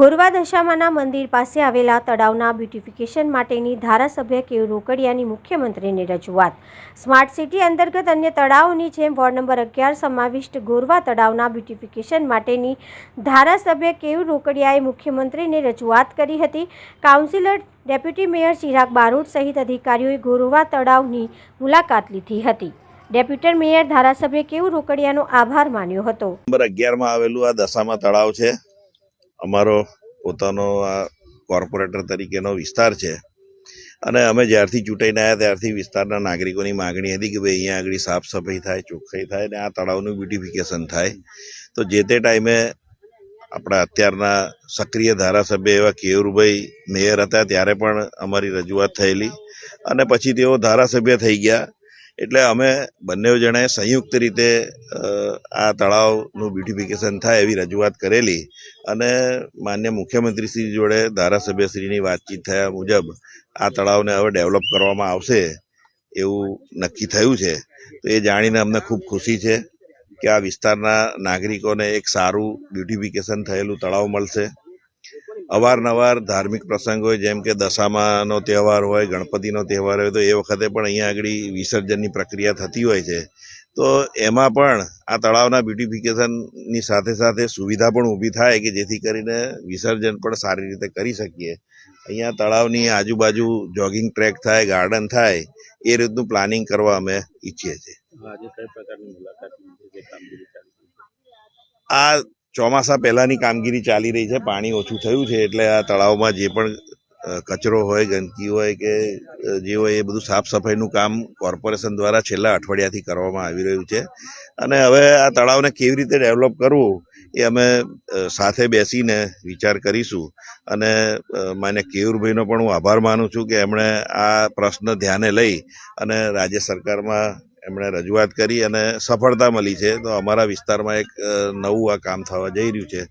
ગોરવા દશામાના મંદિર પાસે આવેલા તળાવના બ્યુટિફિકેશન માટેની ધારાસભ્ય કેયુર રોકડિયાની મુખ્યમંત્રીને રજૂઆત। સ્માર્ટ સિટી અંતર્ગત અન્ય તળાવોની જેમ વોર્ડ નંબર 11 સમાવિષ્ટ ગોરવા તળાવના બ્યુટિફિકેશન માટેની ધારાસભ્ય કેયુર રોકડિયાએ મુખ્યમંત્રીને રજૂઆત કરી હતી। Councillor, deputy mayor Chirag Barot સહિત અધિકારીઓએ ગોરવા તળાવની મુલાકાત લીધી હતી। ડેપ્યુટી મેયર ધારાસભ્ય કેયુર રોકડિયાનો આભાર માન્યો હતો। નંબર 11 માં આવેલું આ દશામા તળાવ છે। અમારો પોતાનો આ કોર્પોરેટર તરીકેનો વિસ્તાર છે અને અમે જ્યારથી ચૂંટાઈને આવ્યા ત્યારથી વિસ્તારના નાગરિકોની માગણી હતી કે ભાઈ અહીંયા આગળ સાફ સફાઈ થાય, ચોખ્ખાઈ થાય અને આ તળાવનું બ્યુટિફિકેશન થાય। તો જે તે ટાઈમે આપણા અત્યારના સક્રિય ધારાસભ્ય એવા કેયુરભાઈ મેયર હતા ત્યારે પણ અમારી રજૂઆત થયેલી અને પછી તેઓ ધારાસભ્ય થઈ ગયા। એટલે અમે બંને જણાએ સંયુક્ત રીતે આ તળાવનું બ્યુટિફિકેશન થાય એવી રજૂઆત કરેલી અને માન્ય મુખ્યમંત્રીશ્રી જોડે ધારાસભ્યશ્રીની વાતચીત થયા મુજબ આ તળાવને હવે ડેવલપ કરવામાં આવશે એવું નક્કી થયું છે। તો એ જાણીને અમને ખૂબ ખુશી છે કે આ વિસ્તારના નાગરિકોને એક સારું બ્યુટિફિકેશન થયેલું તળાવ મળશે। અવારનવાર ધાર્મિક પ્રસંગ હોય જેમ કે દશામાનો તહેવાર હોય, ગણપતિનો તહેવાર હોય તો એ વખતે પણ અહીંયા આગળ વિસર્જનની પ્રક્રિયા થતી હોય છે। તો એમાં પણ આ તળાવના બ્યુટિફિકેશનની સાથે સાથે સુવિધા પણ ઊભી થાય કે જેથી કરીને વિસર્જન પણ સારી રીતે કરી શકીએ। અહીંયા તળાવની આજુબાજુ જોગિંગ ટ્રેક થાય, ગાર્ડન થાય એ રીતનું પ્લાનિંગ કરવા અમે ઈચ્છીએ છીએ। આ ચોમાસા પહેલાની કામગીરી ચાલી રહી છે। પાણી ઓછું થયું છે એટલે આ તળાવમાં જે પણ કચરો હોય, ગંદકી હોય કે જે હોય એ બધું સાફ સફાઈનું કામ કોર્પોરેશન દ્વારા છેલ્લા અઠવાડિયાથી કરવામાં આવી રહ્યું છે અને હવે આ તળાવને કેવી રીતે ડેવલપ કરવું એ અમે સાથે બેસીને વિચાર કરીશું અને માન્ય કેયુરભાઈનો પણ હું આભાર માનું છું કે એમણે આ પ્રશ્ન ધ્યાને લઈ અને રાજ્ય સરકારમાં એમણે રજૂઆત કરી અને સફળતા મળી છે। તો અમારા વિસ્તારમાં એક નવું આ કામ થવા જઈ રહ્યું છે।